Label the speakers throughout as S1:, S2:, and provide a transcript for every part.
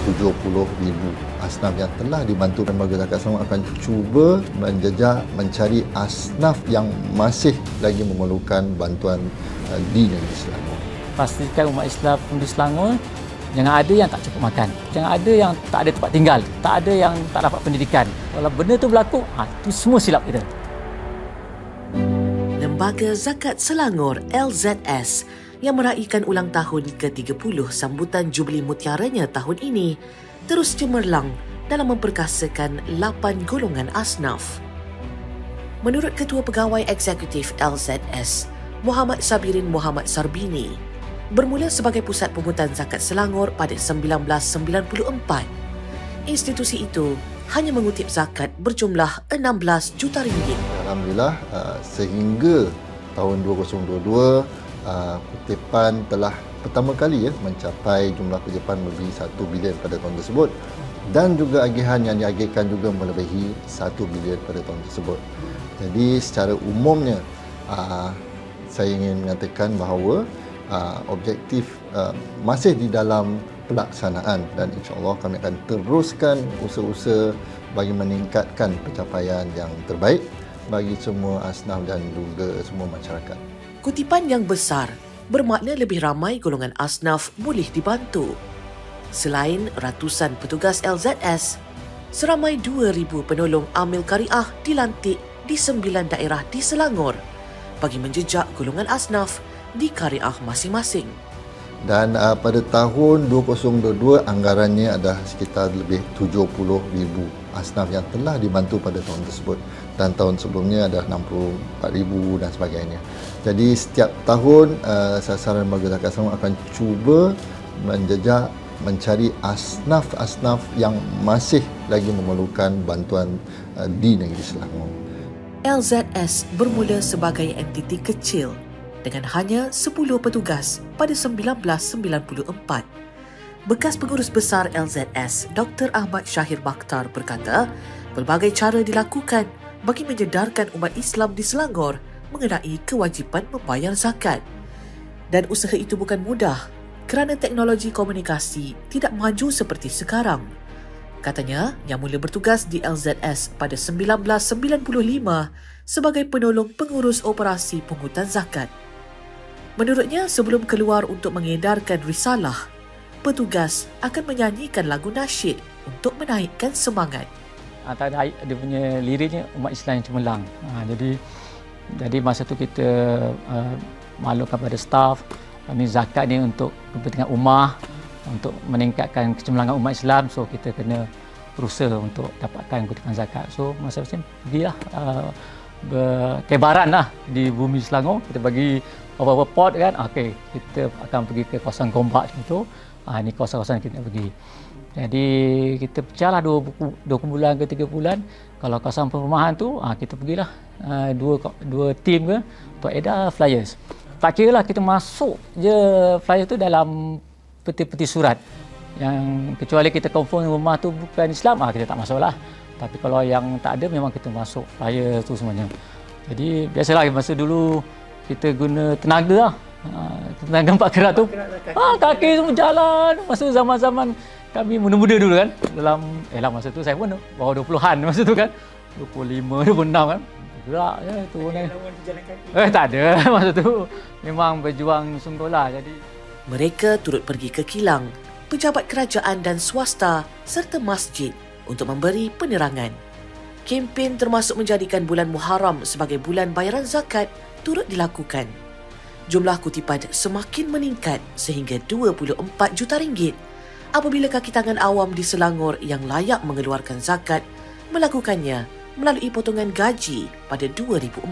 S1: 70,000 asnaf yang telah dibantu Lembaga Zakat Selamat akan cuba menjejak mencari asnaf yang masih lagi memerlukan bantuan di negeri Selangor.
S2: Pastikan umat Islam di Selangor jangan ada yang tak cukup makan, jangan ada yang tak ada tempat tinggal, tak ada yang tak dapat pendidikan. Kalau benda tu berlaku, itu semua silap kita.
S3: Lembaga Zakat Selangor LZS yang meraihkan ulang tahun ke-30 sambutan Jubli Mutiaranya tahun ini terus cemerlang dalam memperkasakan 8 golongan asnaf. Menurut Ketua Pegawai Eksekutif LZS, Muhammad Sabirin Muhammad Sarbini, bermula sebagai Pusat Pungutan Zakat Selangor pada 1994, institusi itu hanya mengutip zakat berjumlah 16 juta ringgit.
S1: Alhamdulillah, sehingga tahun 2022, kutipan telah pertama kali mencapai jumlah kutipan melebihi 1 bilion pada tahun tersebut, dan juga agihan yang diagihkan juga melebihi 1 bilion pada tahun tersebut. Jadi secara umumnya saya ingin mengatakan bahawa objektif masih di dalam pelaksanaan, dan insya-Allah kami akan teruskan usaha-usaha bagi meningkatkan pencapaian yang terbaik bagi semua asnaf dan juga semua masyarakat.
S3: Kutipan yang besar bermakna lebih ramai golongan asnaf boleh dibantu. Selain ratusan petugas LZS, seramai 2,000 penolong amil kariah dilantik di 9 daerah di Selangor bagi menjejak golongan asnaf di kariah masing-masing.
S1: Dan pada tahun 2022 anggarannya ada sekitar lebih 70,000 asnaf yang telah dibantu pada tahun tersebut, dan tahun sebelumnya ada 64,000 dan sebagainya. Jadi setiap tahun sasaran Lembaga Zakat Selamat akan cuba menjejak mencari asnaf-asnaf yang masih lagi memerlukan bantuan di negeri Selangor.
S3: LZS bermula sebagai entiti kecil dengan hanya 10 petugas pada 1994. Bekas Pengurus Besar LZS, Dr. Ahmad Syahir Bakhtar berkata, pelbagai cara dilakukan bagi menyedarkan umat Islam di Selangor mengenai kewajipan membayar zakat. Dan usaha itu bukan mudah kerana teknologi komunikasi tidak maju seperti sekarang. Katanya, yang mula bertugas di LZS pada 1995 sebagai penolong pengurus operasi pungutan zakat. Menurutnya, sebelum keluar untuk mengedarkan risalah, petugas akan menyanyikan lagu nasyid untuk menaikkan semangat.
S2: Antara dia punya liriknya umat Islam yang cemerlang. Jadi masa tu kita maklumkan kepada staf, ini zakat ni untuk kepentingan ummah, untuk meningkatkan kecemerlangan umat Islam. So kita kena berusaha untuk dapatkan kutipan zakat. So masa-masa pergilah bertebaran lah di bumi Selangor. Kita bagi beberapa pot kan. Okey, kita akan pergi ke kawasan Gombak contoh. Ini kawasan-kawasan kita nak pergi. Jadi kita pecahlah 2 bulan ke 3 bulan. Kalau kawasan perumahan tu, kita pergilah dua tim ke untuk edar flyers. Tak kira lah kita masuk je flyer tu dalam peti-peti surat. Yang kecuali kita confirm rumah tu bukan Islam, kita tak masuk lah. Tapi kalau yang tak ada, memang kita masuk flyer tu semuanya. Jadi biasalah masa dulu kita guna tenaga lah. Tenaga 4 kerat tu. Kaki semua jalan. Masa zaman-zaman kami muda-muda dulu kan. Dalam masa tu saya pun bawah 20-an masa tu kan. 25, 26 kan. Gerak je turun kan. Tak ada masa tu. Memang berjuang sungguh lah. Jadi
S3: mereka turut pergi ke kilang, pejabat kerajaan dan swasta serta masjid untuk memberi penerangan. Kempen termasuk menjadikan bulan Muharram sebagai bulan bayaran zakat turut dilakukan. Jumlah kutipan semakin meningkat sehingga 24 juta ringgit apabila kaki tangan awam di Selangor yang layak mengeluarkan zakat melakukannya melalui potongan gaji pada 2004.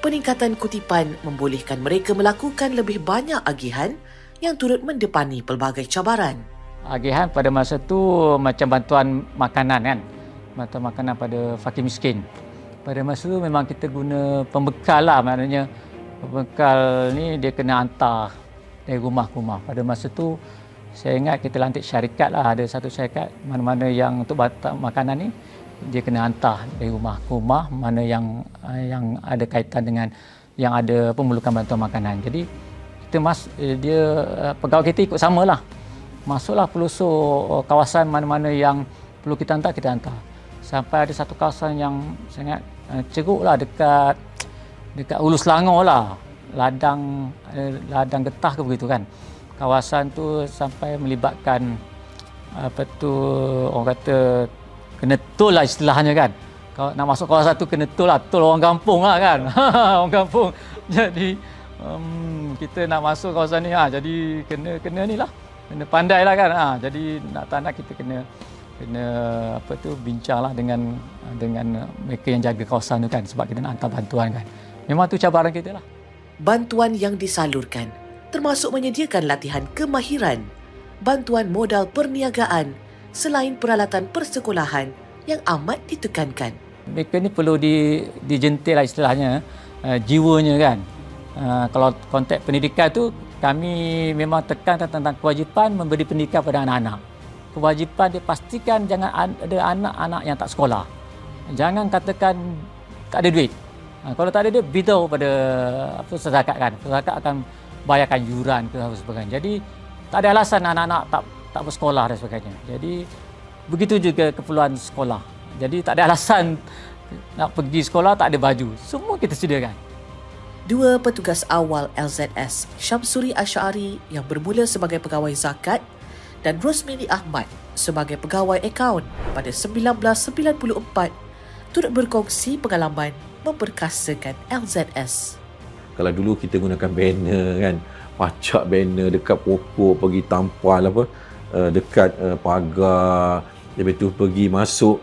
S3: Peningkatan kutipan membolehkan mereka melakukan lebih banyak agihan yang turut mendepani pelbagai cabaran.
S2: Agihan pada masa tu macam bantuan makanan kan. Bantuan makanan pada fakir miskin. Pada masa tu memang kita guna pembekal lah, maknanya pembekal ni dia kena hantar dari rumah ke rumah. Pada masa tu saya ingat kita lantik syarikat lah, ada satu syarikat mana-mana yang untuk bantuan makanan ni dia kena hantar dari rumah ke rumah mana yang ada kaitan dengan yang ada pemerlukan bantuan makanan. Jadi kita pegawai kita ikut samalah. masuklah pelosok kawasan mana-mana yang perlu kita hantar. Sampai ada satu kawasan yang sangat ceruk lah dekat Hulu Selangor lah, ladang getah ke begitu kan. Kawasan tu sampai melibatkan orang kata kena tol lah istilahnya kan. Kalau nak masuk kawasan tu kena tol lah, tol orang kampung lah kan. Orang kampung. Jadi kita nak masuk kawasan ni jadi kena ni lah. Kena pandai lah kan. Jadi nak tak nak kita kena bincang lah dengan mereka yang jaga kawasan tu kan, sebab kita nak hantar bantuan kan. Memang tu cabaran kita lah.
S3: Bantuan yang disalurkan termasuk menyediakan latihan kemahiran, bantuan modal perniagaan selain peralatan persekolahan yang amat ditekankan.
S2: Mereka ni perlu dijentil lah istilahnya, jiwanya kan. Kalau konteks pendidikan tu, kami memang tekankan tentang kewajipan memberi pendidikan pada anak-anak. Kewajipan dia pastikan jangan ada anak-anak yang tak sekolah. Jangan katakan tak ada duit. Kalau tak ada duit, beritahu pada zakat kan. Zakat akan bayarkan yuran ke apa sebagainya. Jadi tak ada alasan anak-anak tak bersekolah dan sebagainya. Jadi begitu juga keperluan sekolah. Jadi tak ada alasan nak pergi sekolah tak ada baju. Semua kita sediakan.
S3: Dua petugas awal LZS, Syamsuri Asy'ari yang bermula sebagai pegawai zakat dan Rosmini Ahmad sebagai pegawai akaun pada 1994 turut berkongsi pengalaman memperkasakan LZS.
S4: Kalau dulu kita gunakan banner kan, pacak banner dekat pokok, pergi tampal dekat pagar, lepas tu pergi masuk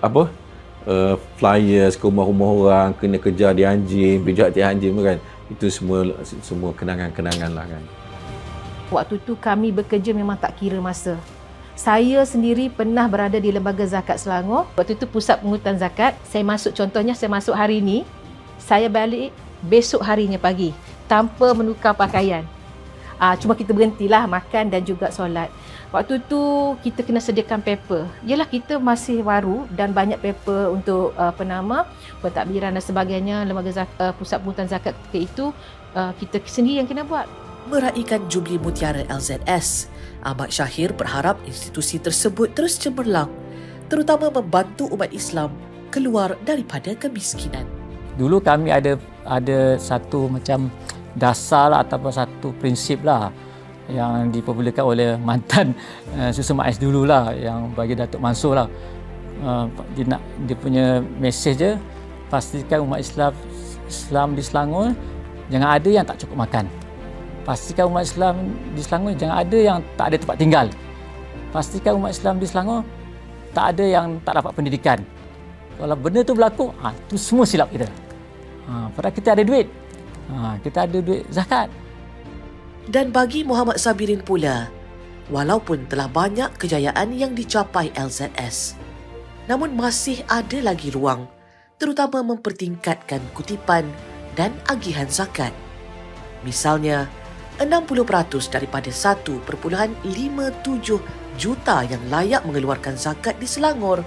S4: flyers ke rumah-rumah orang, kena kejar di anjing, bijak di anjing kan. Itu semua kenangan-kenangan lah kan.
S5: Waktu tu kami bekerja memang tak kira masa. Saya sendiri pernah berada di Lembaga Zakat Selangor. Waktu itu pusat pengurutan zakat. Saya masuk hari ini, saya balik besok harinya pagi tanpa menukar pakaian. Cuma kita berhentilah makan dan juga solat. Waktu tu kita kena sediakan paper. Yalah kita masih baru dan banyak paper untuk pentadbiran dan sebagainya. Lembaga pusat pengurutan zakat ketika itu kita sendiri yang kena buat.
S3: Meraihkan Jubli Mutiara LZS, Ahmad Syahir berharap institusi tersebut terus cemerlang, terutama membantu umat Islam keluar daripada kemiskinan.
S2: Dulu kami ada satu macam dasar lah, ataupun satu prinsip lah yang dipermulakan oleh mantan Susuma Ais dulu lah, yang bagi Datuk Mansur lah. Dia punya mesej je, pastikan umat Islam di Selangor jangan ada yang tak cukup makan. Pastikan umat Islam di Selangor jangan ada yang tak ada tempat tinggal. Pastikan umat Islam di Selangor tak ada yang tak dapat pendidikan. Kalau benda tu berlaku, tu semua silap kita. Padahal kita ada duit. Kita ada duit zakat.
S3: Dan bagi Muhammad Sabirin pula, walaupun telah banyak kejayaan yang dicapai LZS, namun masih ada lagi ruang, terutama mempertingkatkan kutipan dan agihan zakat. Misalnya, 60% daripada 1.57 juta yang layak mengeluarkan zakat di Selangor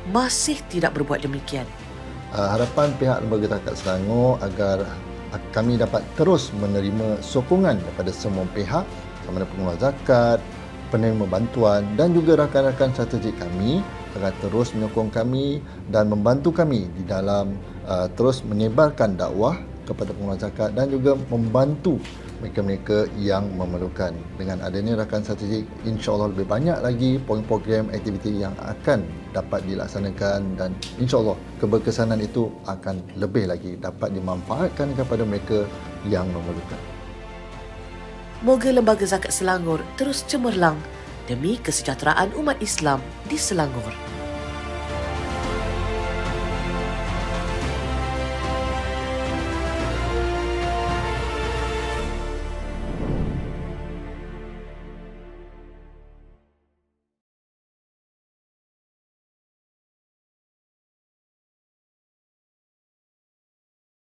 S3: masih tidak berbuat demikian.
S1: Harapan pihak Lembaga Zakat Selangor agar kami dapat terus menerima sokongan daripada semua pihak, sama ada pengeluar zakat, penerima bantuan dan juga rakan-rakan strategik kami agar terus menyokong kami dan membantu kami di dalam terus menyebarkan dakwah kepada pengeluar zakat dan juga membantu mereka-mereka yang memerlukan. Dengan adanya rakan strategik, insya-Allah lebih banyak lagi program aktiviti yang akan dapat dilaksanakan dan insya-Allah keberkesanan itu akan lebih lagi dapat dimanfaatkan kepada mereka yang memerlukan.
S3: Moga Lembaga Zakat Selangor terus cemerlang demi kesejahteraan umat Islam di Selangor.